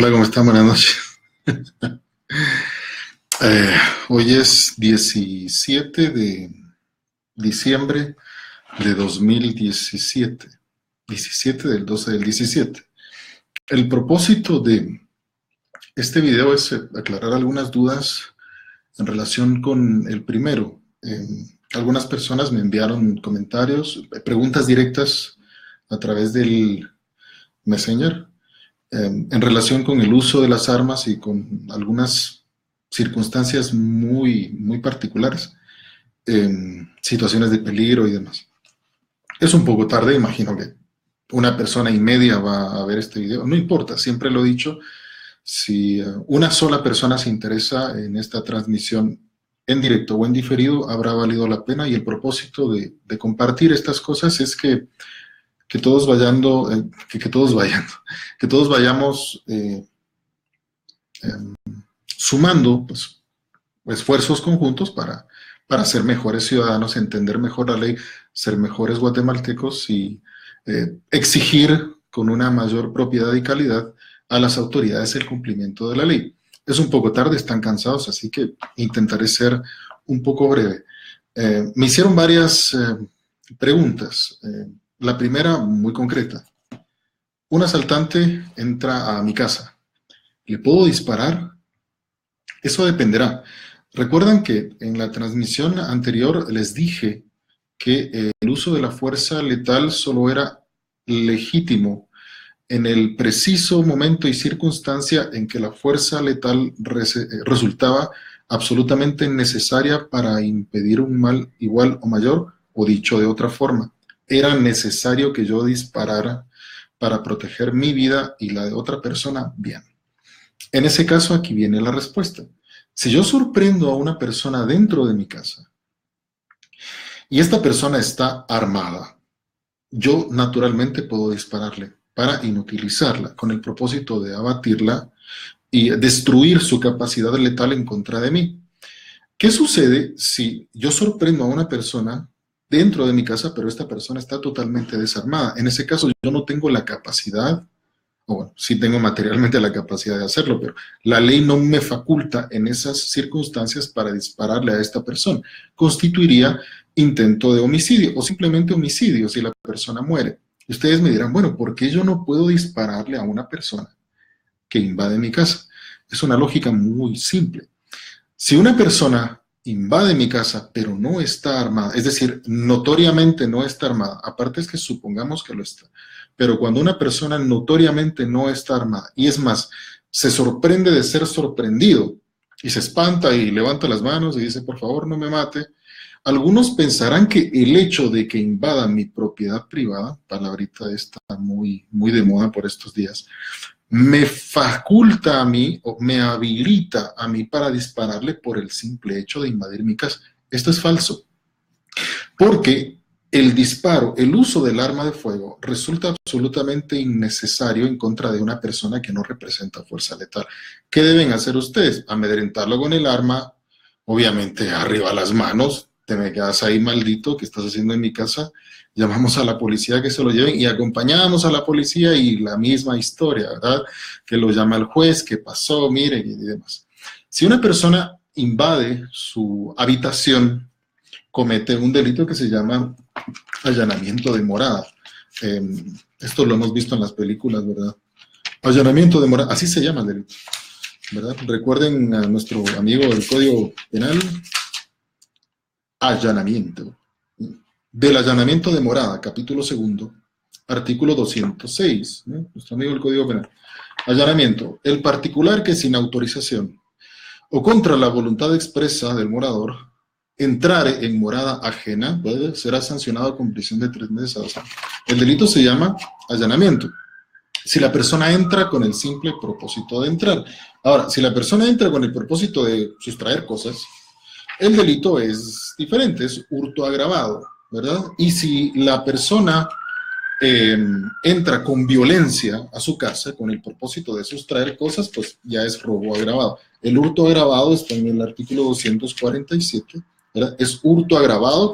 Hola, ¿cómo están? Buenas noches. Hoy es 17 de diciembre de 2017. 17 del 12 del 17. El propósito de este video es aclarar algunas dudas en relación con el primero. Algunas personas me enviaron comentarios, preguntas directas a través del Messenger. En relación con el uso de las armas y con algunas circunstancias muy particulares, situaciones de peligro y demás. Es un poco tarde, imagino que 1:30 va a ver este video. No importa, siempre lo he dicho, si una sola persona se interesa en esta transmisión en directo o en diferido, habrá valido la pena, y el propósito de compartir estas cosas es que todos vayamos sumando pues, esfuerzos conjuntos para ser mejores ciudadanos, entender mejor la ley, ser mejores guatemaltecos y exigir con una mayor propiedad y calidad a las autoridades el cumplimiento de la ley. Es un poco tarde, están cansados, así que intentaré ser un poco breve. Me hicieron varias preguntas. La primera, muy concreta. Un asaltante entra a mi casa. ¿Le puedo disparar? Eso dependerá. Recuerdan que en la transmisión anterior les dije que el uso de la fuerza letal solo era legítimo en el preciso momento y circunstancia en que la fuerza letal resultaba absolutamente necesaria para impedir un mal igual o mayor, o dicho de otra forma, era necesario que yo disparara para proteger mi vida y la de otra persona. Bien. En ese caso, aquí viene la respuesta. Si yo sorprendo a una persona dentro de mi casa y esta persona está armada, yo naturalmente puedo dispararle para inutilizarla con el propósito de abatirla y destruir su capacidad letal en contra de mí. ¿Qué sucede si yo sorprendo a una persona dentro de mi casa, pero esta persona está totalmente desarmada? En ese caso yo no tengo la capacidad, o bueno, sí tengo materialmente la capacidad de hacerlo, pero la ley no me faculta en esas circunstancias para dispararle a esta persona. Constituiría intento de homicidio o simplemente homicidio si la persona muere. Y ustedes me dirán, bueno, ¿por qué yo no puedo dispararle a una persona que invade mi casa? Es una lógica muy simple. Si una persona invade mi casa, pero no está armada, es decir, notoriamente no está armada, aparte es que supongamos que lo está, pero cuando una persona notoriamente no está armada, y es más, se sorprende de ser sorprendido, y se espanta y levanta las manos y dice, por favor, no me mate, algunos pensarán que el hecho de que invada mi propiedad privada, palabrita esta muy de moda por estos días, me faculta a mí o me habilita a mí para dispararle por el simple hecho de invadir mi casa. Esto es falso, porque el disparo, el uso del arma de fuego resulta absolutamente innecesario en contra de una persona que no representa fuerza letal. ¿Qué deben hacer ustedes? Amedrentarlo con el arma, obviamente arriba las manos, te me quedas ahí maldito, ¿qué estás haciendo en mi casa? Llamamos a la policía que se lo lleven y acompañamos a la policía y la misma historia, ¿verdad? Que lo llama el juez, que pasó, miren y demás. Si una persona invade su habitación, comete un delito que se llama allanamiento de morada. Esto lo hemos visto en las películas, ¿verdad? Allanamiento de morada, así se llama el delito, ¿verdad? Recuerden a nuestro amigo del Código Penal, allanamiento. Del allanamiento de morada, capítulo 2, artículo 206, ¿no? Nuestro amigo del Código Penal. Allanamiento. El particular que sin autorización o contra la voluntad expresa del morador entrare en morada ajena, será sancionado con prisión de 3 meses a 2 años. El delito se llama allanamiento. Si la persona entra con el simple propósito de entrar. Ahora, si la persona entra con el propósito de sustraer cosas, el delito es diferente, es hurto agravado, ¿verdad? Y si la persona entra con violencia a su casa con el propósito de sustraer cosas, pues ya es robo agravado. El hurto agravado está en el artículo 247, ¿verdad? Es hurto agravado,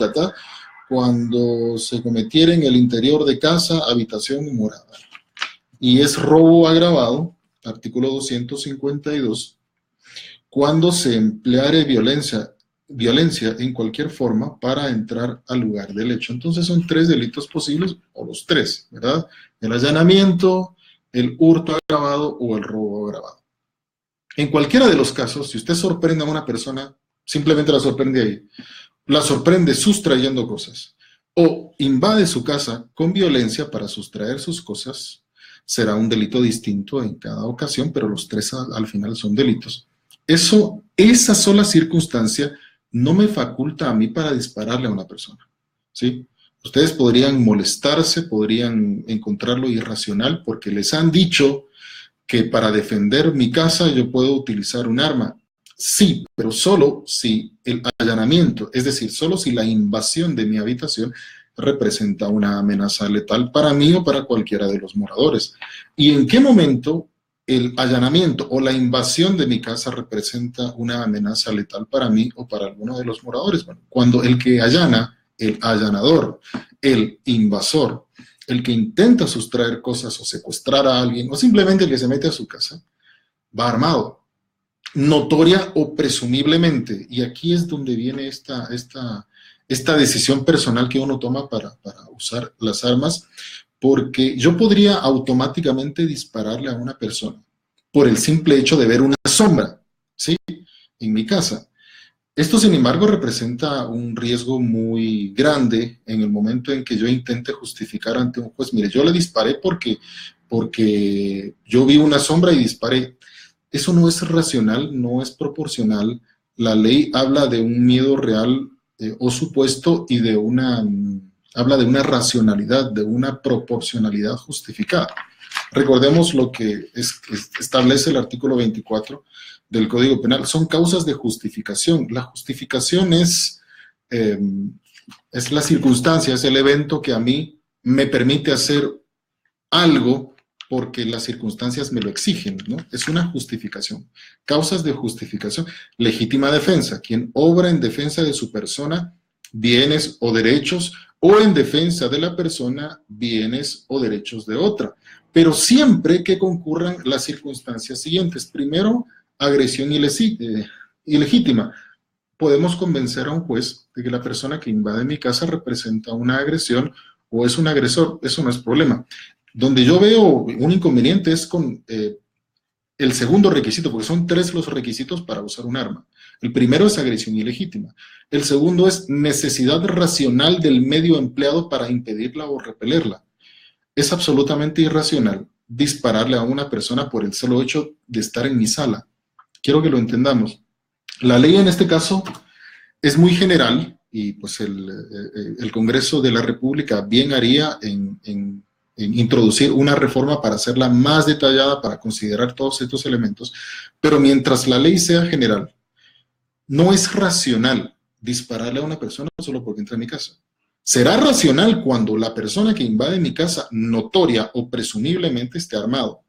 cuando se cometiera en el interior de casa, habitación o morada. Y es robo agravado artículo 252, cuando se empleare violencia en cualquier forma para entrar al lugar del hecho. Entonces son 3 delitos posibles, o los 3, ¿verdad? El allanamiento, el hurto agravado o el robo agravado. En cualquiera de los casos, si usted sorprende a una persona, simplemente la sorprende ahí, la sorprende sustrayendo cosas, o invade su casa con violencia para sustraer sus cosas, será un delito distinto en cada ocasión, pero los 3 al final son delitos. Esa sola circunstancia no me faculta a mí para dispararle a una persona, ¿sí? Ustedes podrían molestarse, podrían encontrarlo irracional, porque les han dicho que para defender mi casa yo puedo utilizar un arma. Sí, pero solo si el allanamiento, es decir, solo si la invasión de mi habitación representa una amenaza letal para mí o para cualquiera de los moradores. ¿Y en qué momento el allanamiento o la invasión de mi casa representa una amenaza letal para mí o para alguno de los moradores? Bueno, cuando el que allana, el allanador, el invasor, el que intenta sustraer cosas o secuestrar a alguien o simplemente el que se mete a su casa, va armado, notoria o presumiblemente. Y aquí es donde viene esta decisión personal que uno toma para usar las armas, porque yo podría automáticamente dispararle a una persona por el simple hecho de ver una sombra, ¿sí?, en mi casa. Esto, sin embargo, representa un riesgo muy grande en el momento en que yo intente justificar ante un juez, mire, yo le disparé porque yo vi una sombra y disparé. Eso no es racional, no es proporcional. La ley habla de un miedo real o supuesto y habla de una racionalidad, de una proporcionalidad justificada. Recordemos lo que establece el artículo 24 del Código Penal. Son causas de justificación. La justificación es la circunstancia, es el evento que a mí me permite hacer algo porque las circunstancias me lo exigen, ¿no? Es una justificación. Causas de justificación. Legítima defensa. Quien obra en defensa de su persona, bienes o derechos, o en defensa de la persona, bienes o derechos de otra. Pero siempre que concurran las circunstancias siguientes. Primero, agresión ilegítima. Podemos convencer a un juez de que la persona que invade mi casa representa una agresión o es un agresor. Eso no es problema. Donde yo veo un inconveniente es con el segundo requisito, porque son 3 los requisitos para usar un arma. El primero es agresión ilegítima. El segundo es necesidad racional del medio empleado para impedirla o repelerla. Es absolutamente irracional dispararle a una persona por el solo hecho de estar en mi sala. Quiero que lo entendamos. La ley en este caso es muy general y pues el Congreso de la República bien haría en introducir una reforma para hacerla más detallada, para considerar todos estos elementos, pero mientras la ley sea general, no es racional dispararle a una persona solo porque entra a mi casa. Será racional cuando la persona que invade mi casa notoria o presumiblemente esté armado.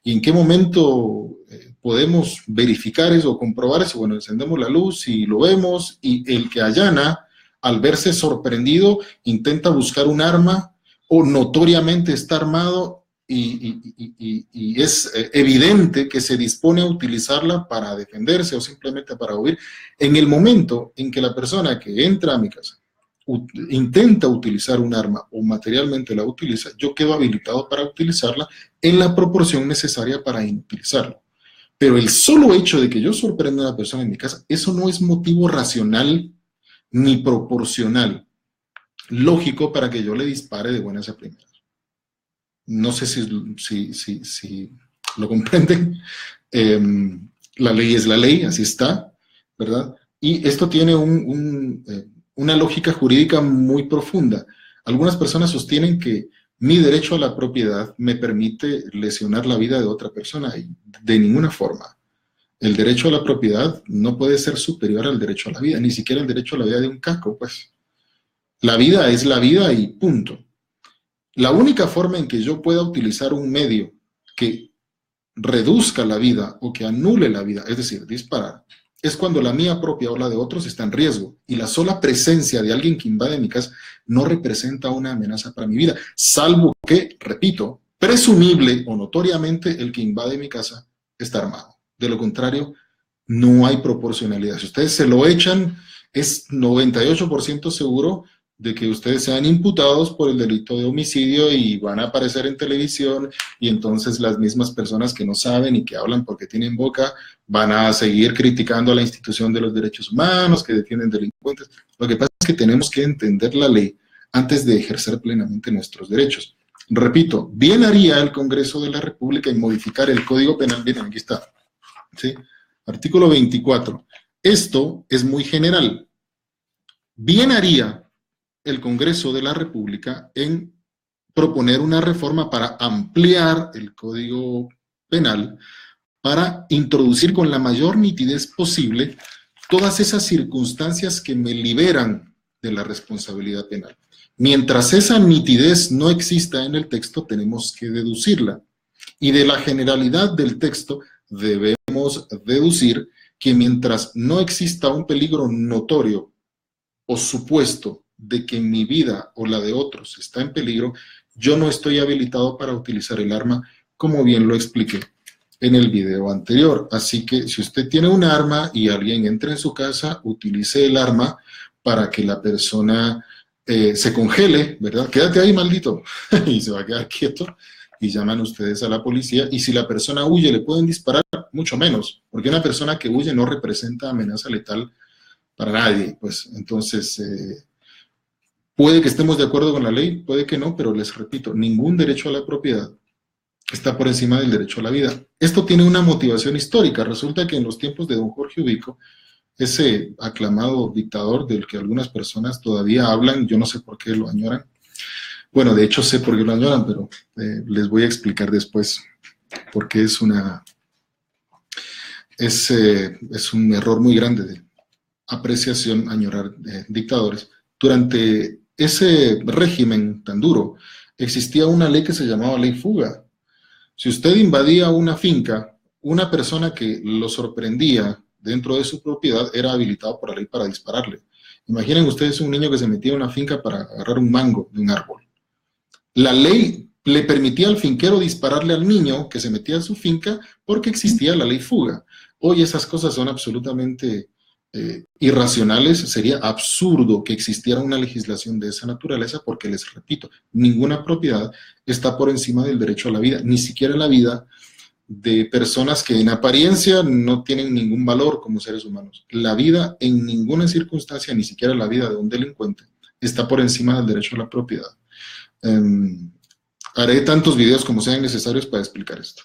¿Y en qué momento podemos verificar eso o comprobar eso? Bueno, encendemos la luz y lo vemos, y el que allana, al verse sorprendido, intenta buscar un arma o notoriamente está armado y es evidente que se dispone a utilizarla para defenderse o simplemente para huir. En el momento en que la persona que entra a mi casa intenta utilizar un arma o materialmente la utiliza, yo quedo habilitado para utilizarla en la proporción necesaria para inutilizarla. Pero el solo hecho de que yo sorprenda a una persona en mi casa, eso no es motivo racional ni proporcional lógico para que yo le dispare de buenas a primeras. No sé si lo comprenden. La ley es la ley, así está, ¿verdad? Y esto tiene una lógica jurídica muy profunda. Algunas personas sostienen que mi derecho a la propiedad me permite lesionar la vida de otra persona, y de ninguna forma. El derecho a la propiedad no puede ser superior al derecho a la vida, ni siquiera el derecho a la vida de un caco, pues. La vida es la vida y punto. La única forma en que yo pueda utilizar un medio que reduzca la vida o que anule la vida, es decir, disparar, es cuando la mía propia o la de otros está en riesgo, y la sola presencia de alguien que invade mi casa no representa una amenaza para mi vida, salvo que, repito, presumible o notoriamente el que invade mi casa está armado. De lo contrario, no hay proporcionalidad. Si ustedes se lo echan, es 98% seguro de que ustedes sean imputados por el delito de homicidio y van a aparecer en televisión, y entonces las mismas personas que no saben y que hablan porque tienen boca van a seguir criticando a la institución de los derechos humanos, que defienden delincuentes. Lo que pasa es que tenemos que entender la ley antes de ejercer plenamente nuestros derechos. Repito, bien haría el Congreso de la República en modificar el Código Penal. Miren, aquí está, ¿sí? Artículo 24. Esto es muy general. Bien haría el Congreso de la República en proponer una reforma para ampliar el Código Penal, para introducir con la mayor nitidez posible todas esas circunstancias que me liberan de la responsabilidad penal. Mientras esa nitidez no exista en el texto, tenemos que deducirla. Y de la generalidad del texto debemos deducir que mientras no exista un peligro notorio o supuesto de que mi vida o la de otros está en peligro, yo no estoy habilitado para utilizar el arma, como bien lo expliqué en el video anterior. Así que si usted tiene un arma y alguien entra en su casa, utilice el arma para que la persona se congele, ¿verdad? Quédate ahí, maldito, y se va a quedar quieto, y llaman ustedes a la policía, y si la persona huye, le pueden disparar, mucho menos, porque una persona que huye no representa amenaza letal para nadie, pues. Entonces, puede que estemos de acuerdo con la ley, puede que no, pero les repito, ningún derecho a la propiedad está por encima del derecho a la vida. Esto tiene una motivación histórica. Resulta que en los tiempos de don Jorge Ubico, ese aclamado dictador del que algunas personas todavía hablan, yo no sé por qué lo añoran. Bueno, de hecho sé por qué lo añoran, pero les voy a explicar después, porque es un error muy grande de apreciación añorar dictadores. Durante ese régimen tan duro, existía una ley que se llamaba Ley Fuga. Si usted invadía una finca, una persona que lo sorprendía dentro de su propiedad era habilitado por la ley para dispararle. Imaginen ustedes un niño que se metía en una finca para agarrar un mango de un árbol. La ley le permitía al finquero dispararle al niño que se metía en su finca porque existía la ley fuga. Hoy esas cosas son absolutamente irracionales. Sería absurdo que existiera una legislación de esa naturaleza porque, les repito, ninguna propiedad está por encima del derecho a la vida, ni siquiera la vida de personas que en apariencia no tienen ningún valor como seres humanos. La vida en ninguna circunstancia, ni siquiera la vida de un delincuente, está por encima del derecho a la propiedad. Haré tantos videos como sean necesarios para explicar esto.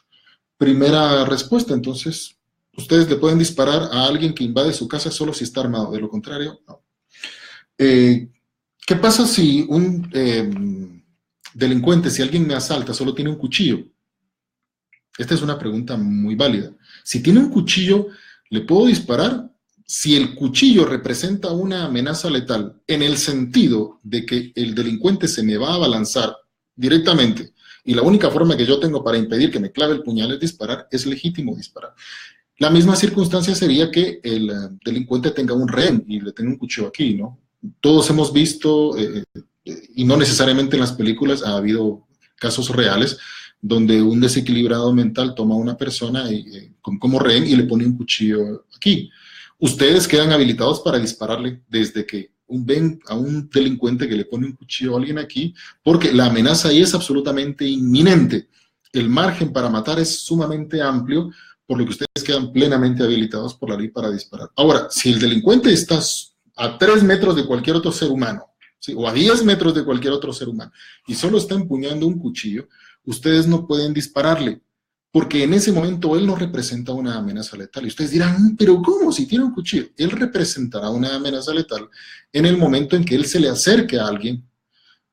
Primera respuesta, entonces, ustedes le pueden disparar a alguien que invade su casa solo si está armado, de lo contrario, no. ¿Qué pasa si un delincuente, si alguien me asalta, solo tiene un cuchillo? Esta es una pregunta muy válida. Si tiene un cuchillo, ¿le puedo disparar? Si el cuchillo representa una amenaza letal, en el sentido de que el delincuente se me va a abalanzar directamente, y la única forma que yo tengo para impedir que me clave el puñal es disparar, es legítimo disparar. La misma circunstancia sería que el delincuente tenga un rehén y le tenga un cuchillo aquí, ¿no? Todos hemos visto, y no necesariamente en las películas, ha habido casos reales, donde un desequilibrado mental toma a una persona como rehén y le pone un cuchillo aquí. Ustedes quedan habilitados para dispararle desde que ven a un delincuente que le pone un cuchillo a alguien aquí, porque la amenaza ahí es absolutamente inminente. El margen para matar es sumamente amplio, por lo que ustedes quedan plenamente habilitados por la ley para disparar. Ahora, si el delincuente está a 3 metros de cualquier otro ser humano, ¿sí?, o a 10 metros de cualquier otro ser humano, y solo está empuñando un cuchillo, ustedes no pueden dispararle, porque en ese momento él no representa una amenaza letal. Y ustedes dirán, ¿pero cómo? Si tiene un cuchillo. Él representará una amenaza letal en el momento en que él se le acerque a alguien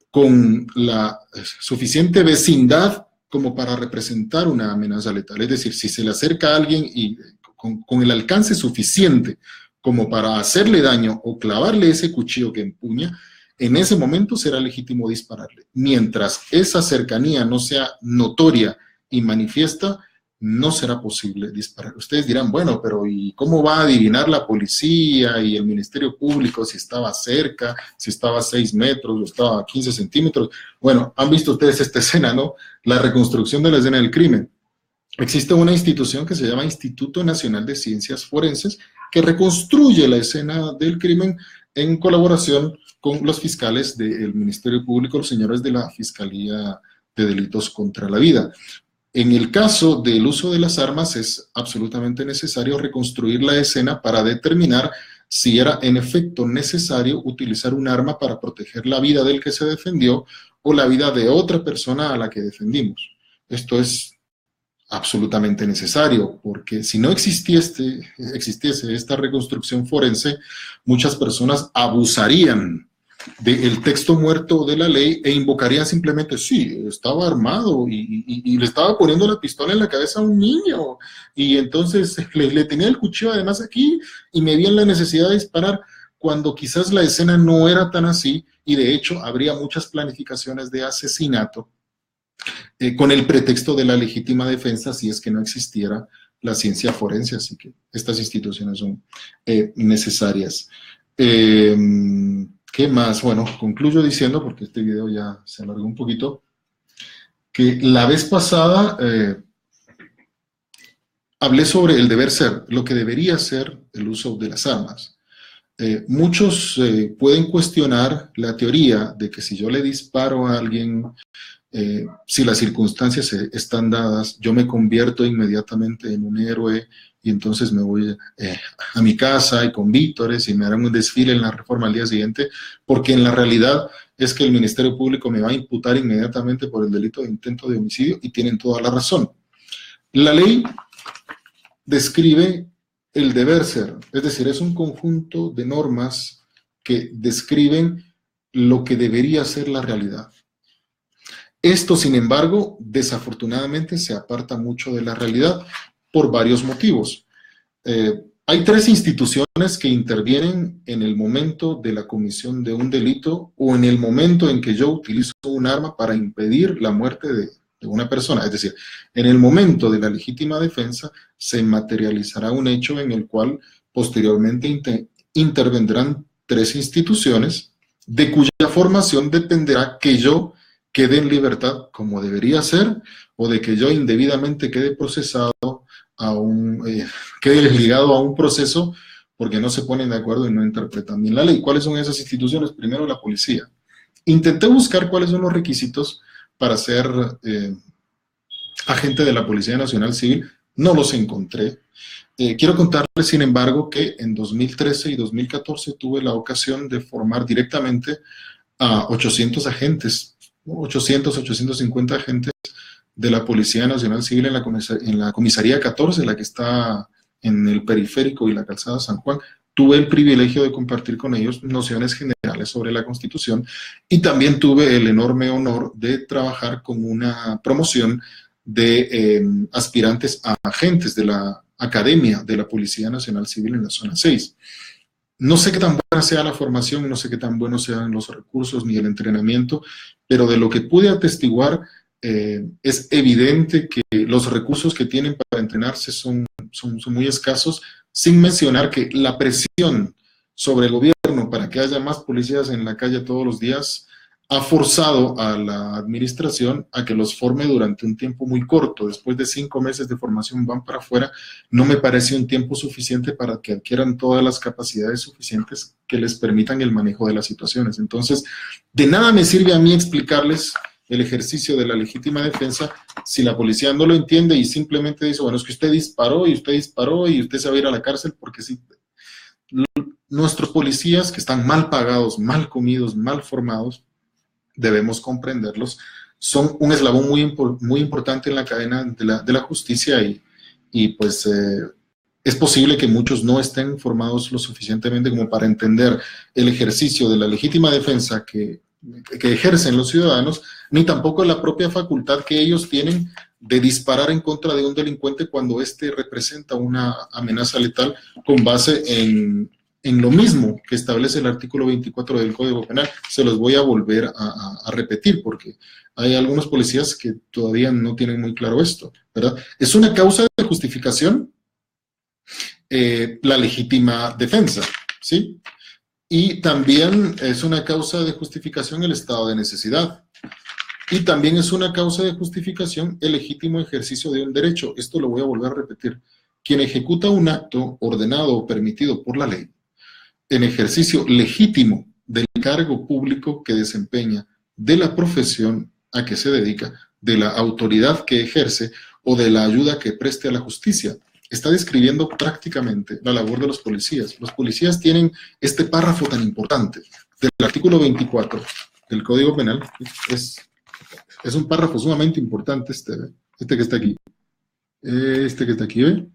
con la suficiente vecindad como para representar una amenaza letal. Es decir, si se le acerca a alguien y con el alcance suficiente como para hacerle daño o clavarle ese cuchillo que empuña, en ese momento será legítimo dispararle. Mientras esa cercanía no sea notoria y manifiesta, no será posible disparar. Ustedes dirán, bueno, pero ¿y cómo va a adivinar la policía y el Ministerio Público si estaba cerca, si estaba a 6 metros o estaba a 15 centímetros? Bueno, han visto ustedes esta escena, ¿no? La reconstrucción de la escena del crimen. existe una institución que se llama Instituto Nacional de Ciencias Forenses, que reconstruye la escena del crimen en colaboración con los fiscales del Ministerio Público, los señores de la Fiscalía de Delitos contra la Vida. En el caso del uso de las armas es absolutamente necesario reconstruir la escena para determinar si era en efecto necesario utilizar un arma para proteger la vida del que se defendió o la vida de otra persona a la que defendimos. Esto es absolutamente necesario, porque si no existiese esta reconstrucción forense, muchas personas abusarían del texto muerto de la ley e invocarían simplemente, sí, estaba armado y le estaba poniendo la pistola en la cabeza a un niño, y entonces le tenía el cuchillo además aquí y me vi en la necesidad de disparar, cuando quizás la escena no era tan así, y de hecho habría muchas planificaciones de asesinato con el pretexto de la legítima defensa si es que no existiera la ciencia forense, así que estas instituciones son necesarias. ¿Qué más? Bueno, concluyo diciendo, porque este video ya se alargó un poquito, que la vez pasada hablé sobre el deber ser, lo que debería ser el uso de las armas. Muchos pueden cuestionar la teoría de que si yo le disparo a alguien, si las circunstancias están dadas, yo me convierto inmediatamente en un héroe y entonces me voy a mi casa y con vítores y me harán un desfile en la Reforma al día siguiente, porque en la realidad es que el Ministerio Público me va a imputar inmediatamente por el delito de intento de homicidio, y tienen toda la razón. La ley describe el deber ser, es decir, es un conjunto de normas que describen lo que debería ser la realidad. Esto, sin embargo, desafortunadamente se aparta mucho de la realidad por varios motivos. Hay tres instituciones que intervienen en el momento de la comisión de un delito o en el momento en que yo utilizo un arma para impedir la muerte de una persona. Es decir, en el momento de la legítima defensa se materializará un hecho en el cual posteriormente intervendrán tres instituciones de cuya formación dependerá que yo quede en libertad como debería ser, o de que yo indebidamente quede procesado quede ligado a un proceso porque no se ponen de acuerdo y no interpretan bien la ley. ¿Cuáles son esas instituciones? Primero, la policía. Intenté buscar cuáles son los requisitos para ser agente de la Policía Nacional Civil, no los encontré. Quiero contarles, sin embargo, que en 2013 y 2014 tuve la ocasión de formar directamente a 800 agentes, 850 agentes de la Policía Nacional Civil en la Comisaría 14, la que está en el Periférico y la Calzada San Juan. Tuve el privilegio de compartir con ellos nociones generales sobre la Constitución, y también tuve el enorme honor de trabajar con una promoción de aspirantes a agentes de la Academia de la Policía Nacional Civil en la Zona 6. No sé qué tan buena sea la formación, no sé qué tan buenos sean los recursos ni el entrenamiento, pero de lo que pude atestiguar, es evidente que los recursos que tienen para entrenarse son muy escasos, sin mencionar que la presión sobre el gobierno para que haya más policías en la calle todos los días ha forzado a la administración a que los forme durante un tiempo muy corto. Después de 5 meses de formación van para afuera. No me parece un tiempo suficiente para que adquieran todas las capacidades suficientes que les permitan el manejo de las situaciones. Entonces, de nada me sirve a mí explicarles el ejercicio de la legítima defensa si la policía no lo entiende y simplemente dice, bueno, es que usted disparó y usted se va a ir a la cárcel porque sí. Nuestros policías, que están mal pagados, mal comidos, mal formados, debemos comprenderlos, son un eslabón muy importante en la cadena de la justicia, y pues es posible que muchos no estén formados lo suficientemente como para entender el ejercicio de la legítima defensa que ejercen los ciudadanos, ni tampoco la propia facultad que ellos tienen de disparar en contra de un delincuente cuando éste representa una amenaza letal con base en lo mismo que establece el artículo 24 del Código Penal. Se los voy a volver a repetir porque hay algunos policías que todavía no tienen muy claro esto, ¿verdad? Es una causa de justificación la legítima defensa, ¿sí? Y también es una causa de justificación el estado de necesidad. Y también es una causa de justificación el legítimo ejercicio de un derecho. Esto lo voy a volver a repetir. Quien ejecuta un acto ordenado o permitido por la ley, en ejercicio legítimo del cargo público que desempeña, de la profesión a que se dedica, de la autoridad que ejerce o de la ayuda que preste a la justicia. Está describiendo prácticamente la labor de los policías. Los policías tienen este párrafo tan importante del artículo 24 del Código Penal. Es un párrafo sumamente importante este que está aquí. Este que está aquí, ¿ve?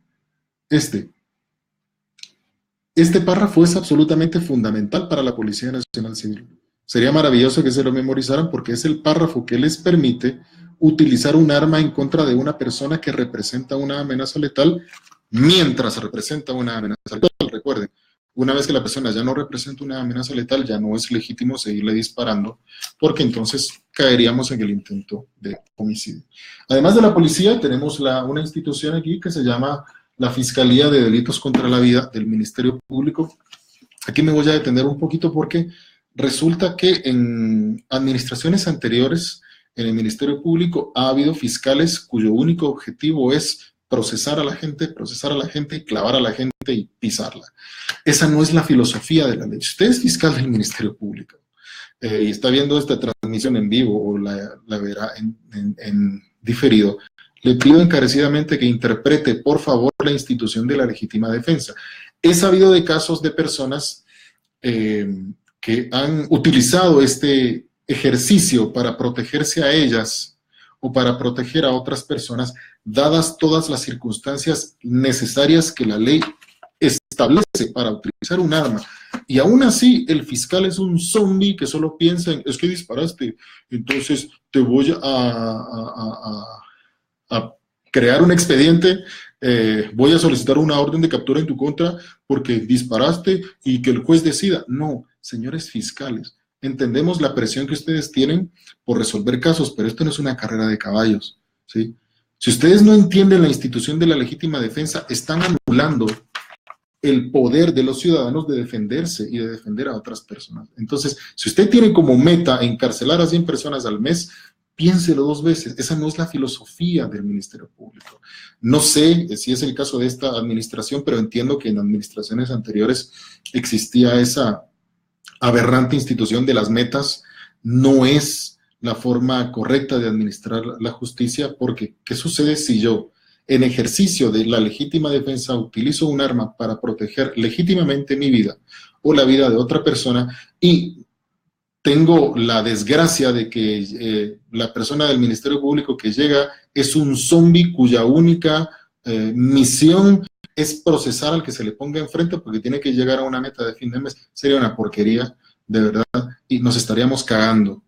Este párrafo es absolutamente fundamental para la Policía Nacional Civil. Sería maravilloso que se lo memorizaran porque es el párrafo que les permite utilizar un arma en contra de una persona que representa una amenaza letal mientras representa una amenaza letal. Recuerden, una vez que la persona ya no representa una amenaza letal, ya no es legítimo seguirle disparando, porque entonces caeríamos en el intento de homicidio. Además de la policía, tenemos una institución aquí que se llama la Fiscalía de Delitos contra la Vida del Ministerio Público. Aquí me voy a detener un poquito porque resulta que en administraciones anteriores, en el Ministerio Público, ha habido fiscales cuyo único objetivo es procesar a la gente, clavar a la gente y pisarla. Esa no es la filosofía de la ley. Si usted es fiscal del Ministerio Público y está viendo esta transmisión en vivo o la verá en diferido, le pido encarecidamente que interprete, por favor, la institución de la legítima defensa. He sabido de casos de personas que han utilizado este ejercicio para protegerse a ellas o para proteger a otras personas, dadas todas las circunstancias necesarias que la ley establece para utilizar un arma. Y aún así, el fiscal es un zombie que solo piensa en, es que disparaste, entonces te voy a crear un expediente, voy a solicitar una orden de captura en tu contra porque disparaste y que el juez decida. No, señores fiscales, entendemos la presión que ustedes tienen por resolver casos, pero esto no es una carrera de caballos, ¿sí? Si ustedes no entienden la institución de la legítima defensa, están anulando el poder de los ciudadanos de defenderse y de defender a otras personas. Entonces, si usted tiene como meta encarcelar a 100 personas al mes, piénselo 2 veces. Esa no es la filosofía del Ministerio Público. No sé si es el caso de esta administración, pero entiendo que en administraciones anteriores existía esa aberrante institución de las metas. No es la forma correcta de administrar la justicia, porque ¿qué sucede si yo, en ejercicio de la legítima defensa, utilizo un arma para proteger legítimamente mi vida o la vida de otra persona y tengo la desgracia de que la persona del Ministerio Público que llega es un zombie cuya única misión es procesar al que se le ponga enfrente porque tiene que llegar a una meta de fin de mes? Sería una porquería, de verdad, y nos estaríamos cagando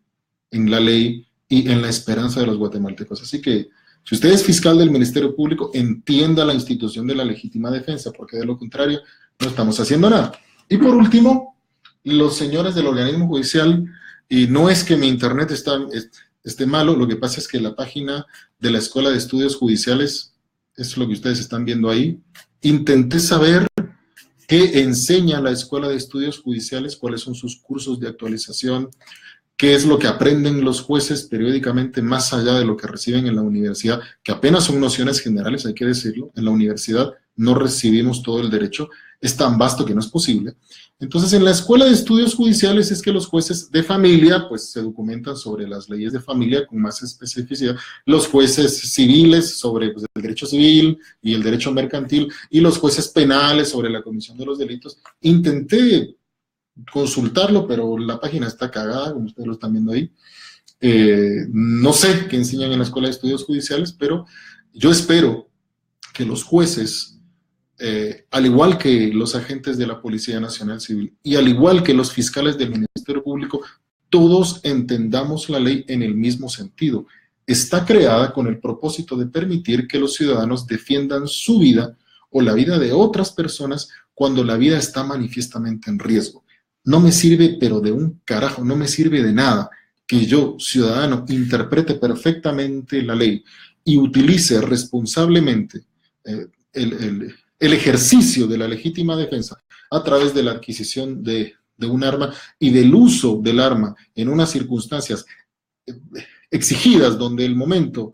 en la ley y en la esperanza de los guatemaltecos. Así que, si usted es fiscal del Ministerio Público, entienda la institución de la legítima defensa, porque de lo contrario no estamos haciendo nada. Y por último, los señores del organismo judicial, y no es que mi internet esté malo, lo que pasa es que la página de la Escuela de Estudios Judiciales, es lo que ustedes están viendo ahí, intenté saber qué enseña la Escuela de Estudios Judiciales, cuáles son sus cursos de actualización, qué es lo que aprenden los jueces periódicamente más allá de lo que reciben en la universidad, que apenas son nociones generales, hay que decirlo. En la universidad no recibimos todo el derecho, es tan vasto que no es posible. Entonces, en la Escuela de Estudios Judiciales es que los jueces de familia, pues, se documentan sobre las leyes de familia con más especificidad, los jueces civiles sobre pues, el derecho civil y el derecho mercantil, y los jueces penales sobre la comisión de los delitos. Intenté consultarlo, pero la página está cagada, como ustedes lo están viendo ahí. No sé qué enseñan en la Escuela de Estudios Judiciales, pero yo espero que los jueces, al igual que los agentes de la Policía Nacional Civil y al igual que los fiscales del Ministerio Público, todos entendamos la ley en el mismo sentido. Está creada con el propósito de permitir que los ciudadanos defiendan su vida o la vida de otras personas cuando la vida está manifiestamente en riesgo. No me sirve, pero de un carajo, no me sirve de nada que yo, ciudadano, interprete perfectamente la ley y utilice responsablemente el ejercicio de la legítima defensa a través de la adquisición de un arma y del uso del arma en unas circunstancias exigidas, donde el momento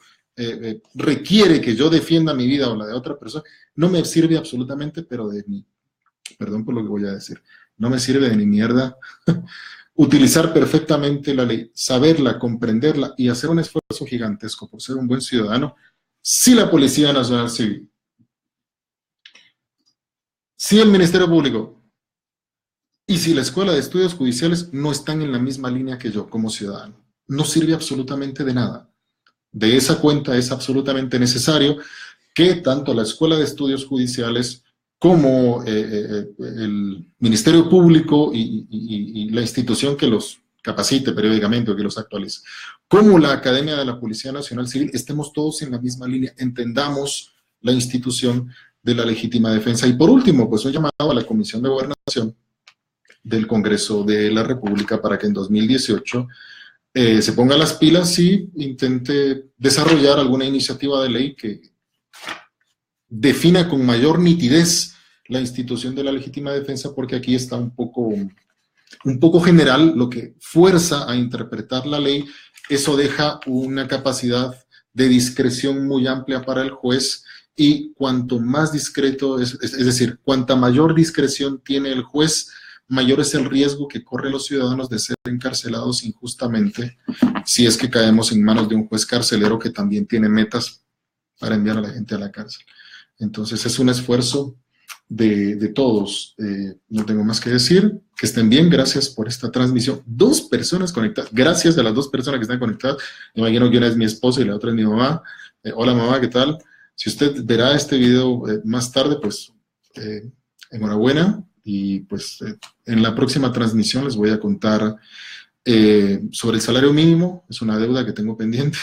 requiere que yo defienda mi vida o la de otra persona, no me sirve absolutamente, pero de ni, perdón por lo que voy a decir, no me sirve de ni mierda utilizar perfectamente la ley, saberla, comprenderla y hacer un esfuerzo gigantesco por ser un buen ciudadano, si la Policía Nacional Civil, si el Ministerio Público y si la Escuela de Estudios Judiciales no están en la misma línea que yo como ciudadano. No sirve absolutamente de nada. De esa cuenta es absolutamente necesario que tanto la Escuela de Estudios Judiciales como el Ministerio Público y la institución que los capacite periódicamente o que los actualice, como la Academia de la Policía Nacional Civil, estemos todos en la misma línea, entendamos la institución de la legítima defensa. Y por último, pues un llamado a la Comisión de Gobernación del Congreso de la República para que en 2018 se ponga las pilas y intente desarrollar alguna iniciativa de ley que defina con mayor nitidez la institución de la legítima defensa, porque aquí está un poco general, lo que fuerza a interpretar la ley. Eso deja una capacidad de discreción muy amplia para el juez, y cuanto más discreto, es decir, cuanta mayor discreción tiene el juez, mayor es el riesgo que corren los ciudadanos de ser encarcelados injustamente, si es que caemos en manos de un juez carcelero que también tiene metas para enviar a la gente a la cárcel. Entonces es un esfuerzo de todos. No tengo más que decir. Que estén bien. Gracias por esta transmisión. 2 personas conectadas. Gracias a las 2 personas que están conectadas. Me imagino que una es mi esposa y la otra es mi mamá. Hola mamá, ¿qué tal? Si usted verá este video más tarde, pues enhorabuena. Y pues en la próxima transmisión les voy a contar sobre el salario mínimo. Es una deuda que tengo pendiente.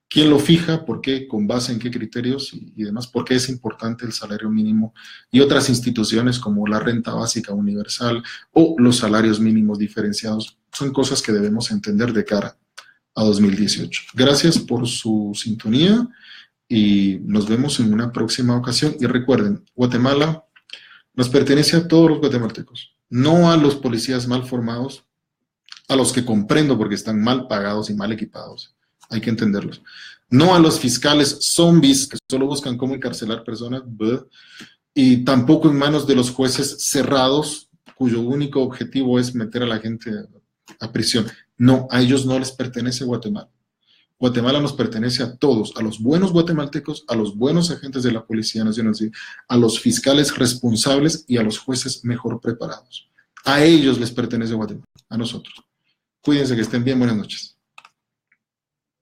¿Quién lo fija? ¿Por qué? ¿Con base en qué criterios? Y demás, ¿por qué es importante el salario mínimo? Y otras instituciones como la renta básica universal o los salarios mínimos diferenciados. Son cosas que debemos entender de cara a 2018. Gracias por su sintonía y nos vemos en una próxima ocasión. Y recuerden, Guatemala nos pertenece a todos los guatemaltecos, no a los policías mal formados, a los que comprendo porque están mal pagados y mal equipados. Hay que entenderlos. No a los fiscales zombies que solo buscan cómo encarcelar personas, y tampoco en manos de los jueces cerrados cuyo único objetivo es meter a la gente a prisión. No, a ellos no les pertenece Guatemala. Guatemala nos pertenece a todos, a los buenos guatemaltecos, a los buenos agentes de la Policía Nacional Civil, a los fiscales responsables y a los jueces mejor preparados. A ellos les pertenece Guatemala, a nosotros. Cuídense, que estén bien, buenas noches.